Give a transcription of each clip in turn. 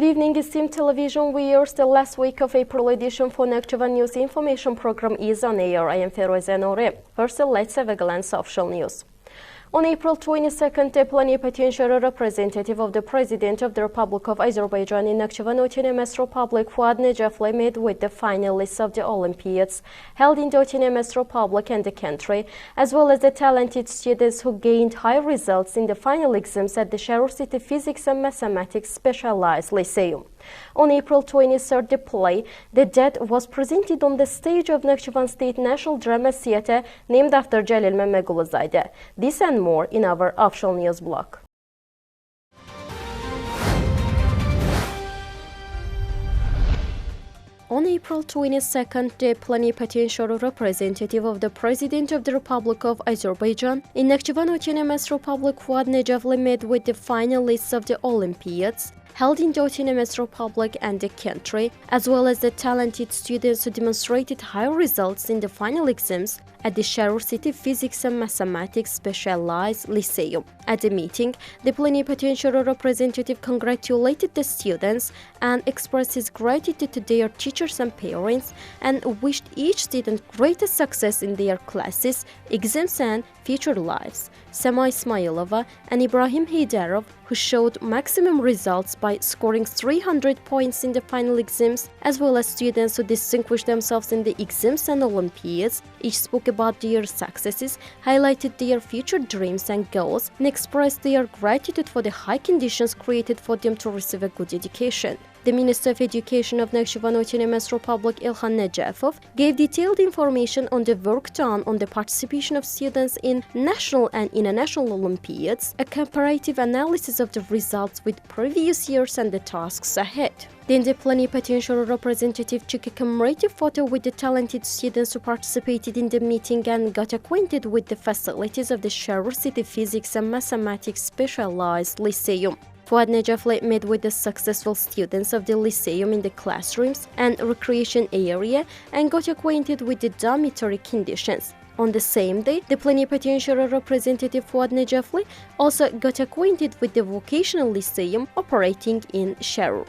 Good evening, esteemed television viewers. The last week of April edition for Nakhchivan News Information Program is on air. I am Feroze Nore. First, let's have a glance of official news. On April 22nd, the plenipotentiary representative of the President of the Republic of Azerbaijan in Nakhchivan Autonomous Republic, Fuad Necafli, met with the finalists of the Olympiads held in the Autonomous Republic and the country, as well as the talented students who gained high results in the final exams at the Sharur City Physics and Mathematics Specialized Lyceum. On April 23rd, the play The Dead was presented on the stage of Nakhchivan State National Drama Theatre, named after Jalil Memeguluzadeh. This and more in our official news block. On April 22nd, the plenipotentiary representative of the President of the Republic of Azerbaijan in Nakhchivan Autonomous Republic, Fuad Necafli, met with the finalists of the Olympiads held in the Autonomous Republic and the country, as well as the talented students who demonstrated high results in the final exams at the Sharur City Physics and Mathematics Specialized Lyceum. At the meeting, the plenipotentiary representative congratulated the students and expressed his gratitude to their teachers and parents, and wished each student greater success in their classes, exams and future lives. Sema Ismailova and Ibrahim Haydarov, who showed maximum results by scoring 300 points in the final exams, as well as students who distinguished themselves in the exams and Olympiads, each spoke about their successes, highlighted their future dreams and goals, and expressed their gratitude for the high conditions created for them to receive a good education. The Minister of Education of Nakhchivan Autonomous Republic, Ilhan Najafov, gave detailed information on the work done on the participation of students in national and international Olympiads, a comparative analysis of the results with previous years and the tasks ahead. Then the plenipotentiary representative took a commemorative photo with the talented students who participated in the meeting and got acquainted with the facilities of the Sharur City Physics and Mathematics Specialized Lyceum. Fuad Necafli met with the successful students of the Lyceum in the classrooms and recreation area and got acquainted with the dormitory conditions. On the same day, the plenipotentiary representative Fuad Necafli also got acquainted with the vocational lyceum operating in Sharur.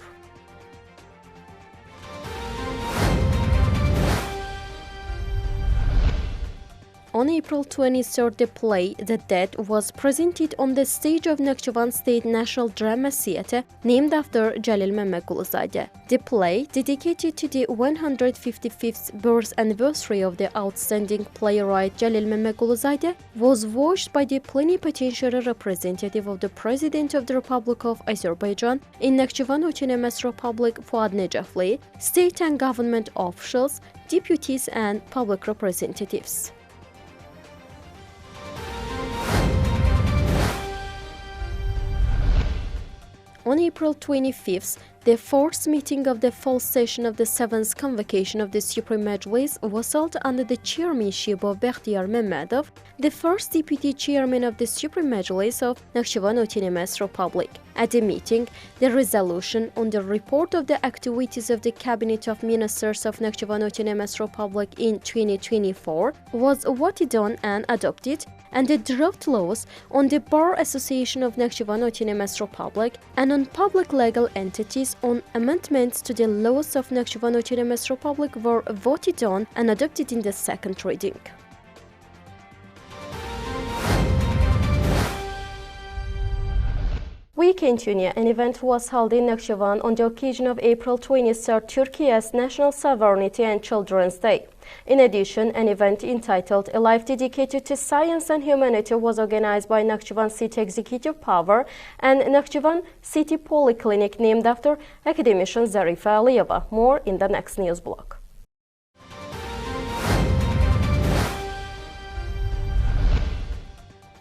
On April 23rd, the play The Dead was presented on the stage of Nakhchivan State National Drama Theatre, named after Jalil Memeguluzadeh. The play, dedicated to the 155th birth anniversary of the outstanding playwright Jalil Memeguluzadeh, was voiced by the plenipotentiary representative of the President of the Republic of Azerbaijan in Nakhchivan Autonomous Republic, Fuad Necafli, state and government officials, deputies and public representatives. On April 25th, the fourth meeting of the fall session of the 7th Convocation of the Supreme Majlis was held under the chairmanship of Bekhtiyar Mehmedov, the first deputy chairman of the Supreme Majlis of Nakhchivan Autonomous Republic. At the meeting, the resolution on the report of the activities of the Cabinet of Ministers of Nakhchivan Autonomous Republic in 2024 was voted on and adopted, and the draft laws on the Bar Association of Nakhchivan Autonomous Republic and on public legal entities on amendments to the laws of Nakhchivan Autonomous Republic were voted on and adopted in the second reading. We continue. An event was held in Nakhchivan on the occasion of April 23rd, Turkey's National Sovereignty and Children's Day. In addition, an event entitled A Life Dedicated to Science and Humanity was organized by Nakhchivan City Executive Power and Nakhchivan City Polyclinic, named after academician Zarifa Aliyeva. More in the next news block.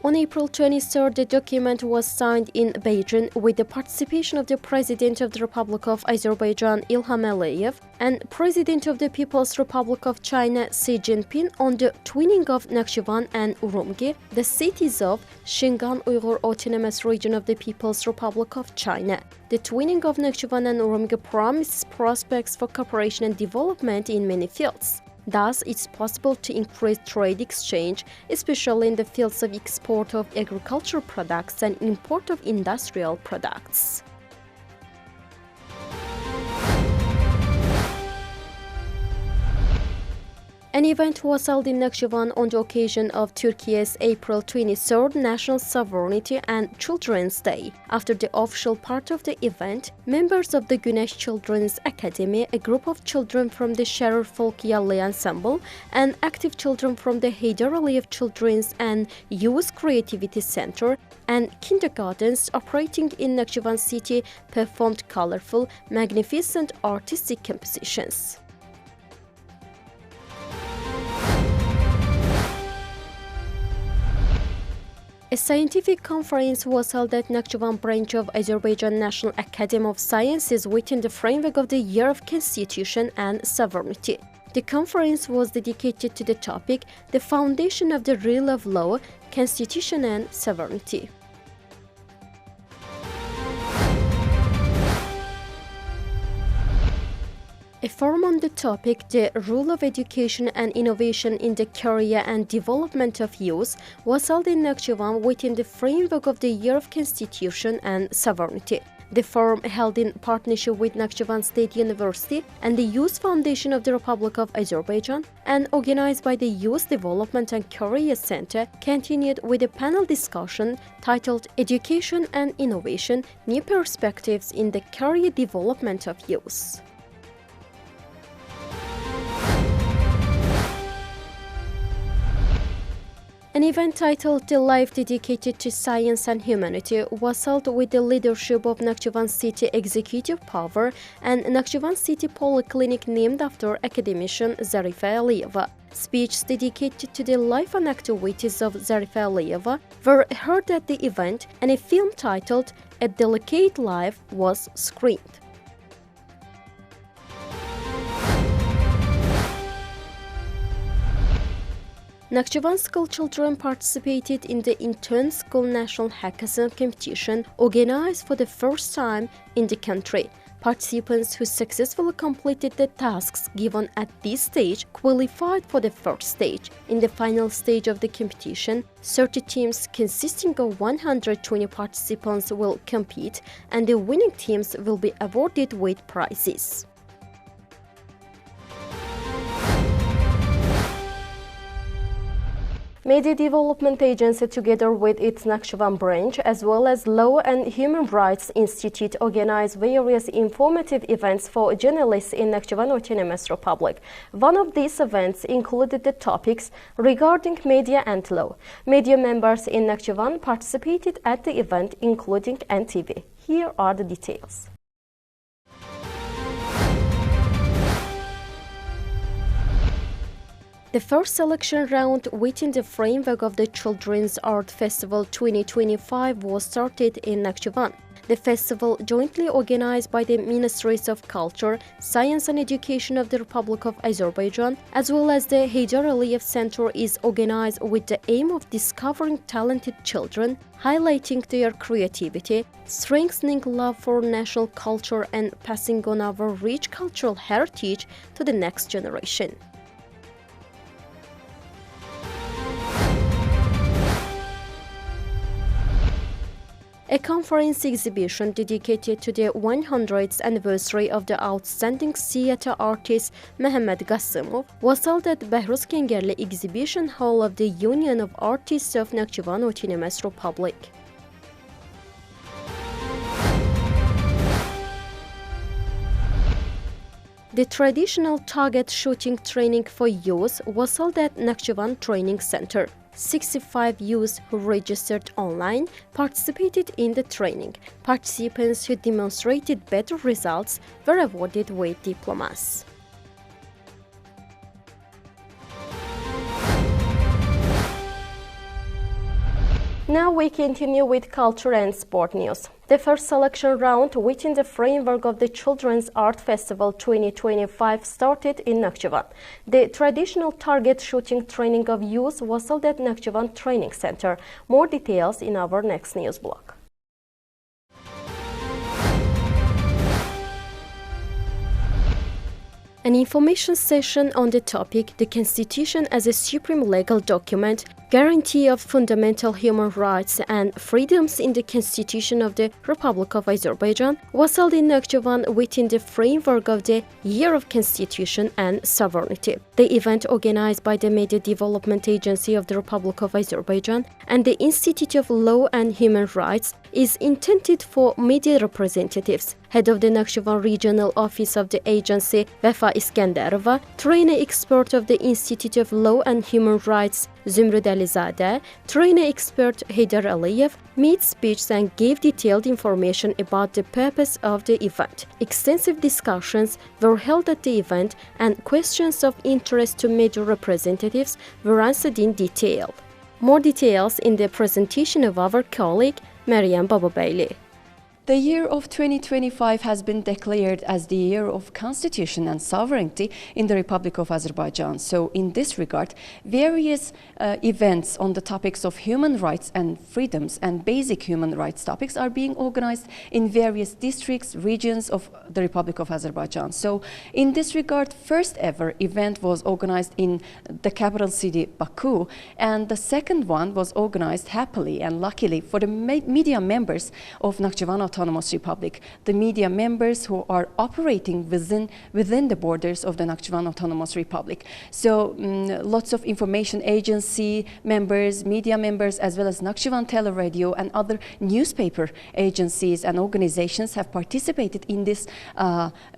On April 23rd, the document was signed in Beijing with the participation of the President of the Republic of Azerbaijan, Ilham Aliyev, and President of the People's Republic of China, Xi Jinping, on the twinning of Nakhchivan and Urumqi, the cities of Xinjiang Uyghur Autonomous Region of the People's Republic of China. The twinning of Nakhchivan and Urumqi promises prospects for cooperation and development in many fields. Thus, it's possible to increase trade exchange, especially in the fields of export of agricultural products and import of industrial products. An event was held in Nakhchivan on the occasion of Turkey's April 23rd National Sovereignty and Children's Day. After the official part of the event, members of the Güneş Children's Academy, a group of children from the Şerir Folk Yallı Ensemble, and active children from the Heydar Aliyev Children's and Youth Creativity Center, and kindergartens operating in Nakhchivan city performed colorful, magnificent artistic compositions. A scientific conference was held at Nakhchivan branch of Azerbaijan National Academy of Sciences within the framework of the Year of Constitution and Sovereignty. The conference was dedicated to the topic, the foundation of the rule of law, constitution and sovereignty. A forum on the topic, the role of education and innovation in the career and development of youth, was held in Nakhchivan within the framework of the Year of Constitution and Sovereignty. The forum, held in partnership with Nakhchivan State University and the Youth Foundation of the Republic of Azerbaijan and organized by the Youth Development and Career Center, continued with a panel discussion titled Education and Innovation, New Perspectives in the Career Development of Youth. An event titled The Life Dedicated to Science and Humanity was held with the leadership of Nakhchivan City Executive Power and Nakhchivan City Polyclinic named after academician Zarife Aliyeva. Speeches dedicated to the life and activities of Zarife Aliyeva were heard at the event, and a film titled A Delicate Life was screened. Nakhchivan school children participated in the Intern School National Hackathon competition organized for the first time in the country. Participants who successfully completed the tasks given at this stage qualified for the first stage. In the final stage of the competition, 30 teams consisting of 120 participants will compete, and the winning teams will be awarded with prizes. Media Development Agency, together with its Nakhchivan branch, as well as Law and Human Rights Institute, organized various informative events for journalists in Nakhchivan Autonomous Republic. One of these events included the topics regarding media and law. Media members in Nakhchivan participated at the event, including NTV. Here are the details. The first selection round within the framework of the Children's Art Festival 2025 was started in Nakhchivan. The festival, jointly organized by the Ministries of Culture, Science and Education of the Republic of Azerbaijan, as well as the Heydar Aliyev Center, is organized with the aim of discovering talented children, highlighting their creativity, strengthening love for national culture, and passing on our rich cultural heritage to the next generation. A conference exhibition dedicated to the 100th anniversary of the outstanding theater artist Mehmet Gassimov was held at Behruz Kengerli Exhibition Hall of the Union of Artists of Nakhchivan Autonomous Republic. The traditional target shooting training for youth was held at Nakhchivan Training Center. 65 youths who registered online participated in the training. Participants who demonstrated better results were awarded with diplomas. Now we continue with culture and sport news. The first selection round within the framework of the Children's Art Festival 2025 started in Nakhchivan. The traditional target shooting training of youth was held at Nakhchivan Training Center. More details in our next news block. An information session on the topic, the Constitution as a supreme legal document, guarantee of fundamental human rights and freedoms in the Constitution of the Republic of Azerbaijan, was held in Nakhchivan within the framework of the Year of Constitution and Sovereignty. The event, organized by the Media Development Agency of the Republic of Azerbaijan and the Institute of Law and Human Rights, is intended for media representatives. Head of the Nakhchivan Regional Office of the agency, Vefa Iskandarova, trainer expert of the Institute of Law and Human Rights, Zümrüt Alizadeh, trainer expert Heydar Aliyev, made speeches and gave detailed information about the purpose of the event. Extensive discussions were held at the event and questions of interest to media representatives were answered in detail. More details in the presentation of our colleague, Meryem Bababeyli. The year of 2025 has been declared as the year of constitution and sovereignty in the Republic of Azerbaijan. So in this regard, various events on the topics of human rights and freedoms and basic human rights topics are being organized in various districts, regions of the Republic of Azerbaijan. So in this regard, first ever event was organized in the capital city, Baku, and the second one was organized happily and luckily for the media members of Nakhchivan Autonomous Republic, the media members who are operating within the borders of the Nakhchivan Autonomous Republic. So lots of information agency members, media members, as well as Nakhchivan Teleradio and other newspaper agencies and organizations have participated in this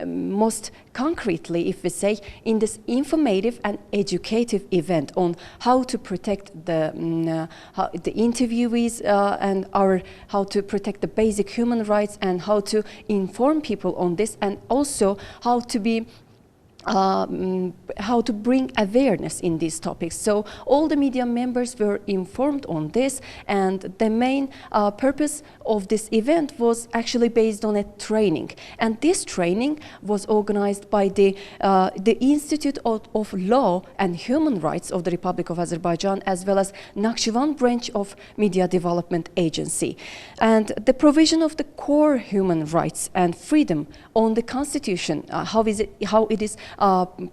most concretely, if we say, in this informative and educative event on how to protect the interviewees and how to protect the basic human rights and how to inform people on this, and also how to bring awareness in these topics. So all the media members were informed on this, and the main purpose of this event was actually based on a training. And this training was organized by the Institute of Law and Human Rights of the Republic of Azerbaijan, as well as Nakhchivan branch of Media Development Agency. And the provision of the core human rights and freedom on the Constitution, how it is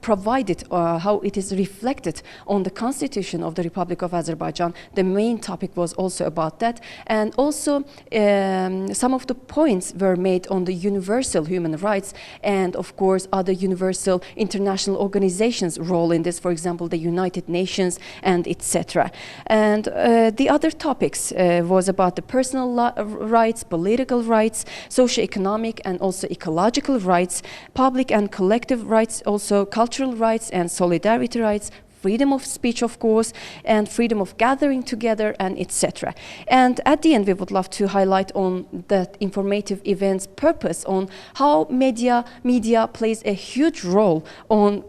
provided, how it is reflected on the Constitution of the Republic of Azerbaijan. The main topic was also about that, and also some of the points were made on the universal human rights and of course other universal international organizations' role in this, for example the United Nations and etc. And the other topics was about the personal rights, political rights, socio-economic and also ecological rights, public and collective rights, also cultural rights and solidarity rights, freedom of speech, of course, and freedom of gathering together, and etc. And at the end, we would love to highlight on that informative event's purpose on how media plays a huge role on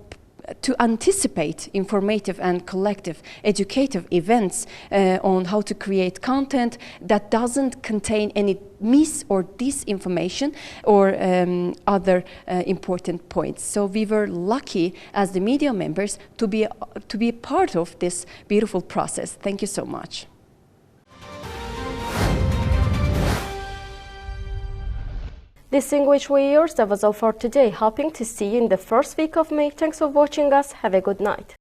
to anticipate informative and collective educative events on how to create content that doesn't contain any mis or disinformation or other important points. So we were lucky as the media members to be a part of this beautiful process. Thank you so much. Distinguished viewers, that was all for today. Hoping to see you in the first week of May. Thanks for watching us. Have a good night.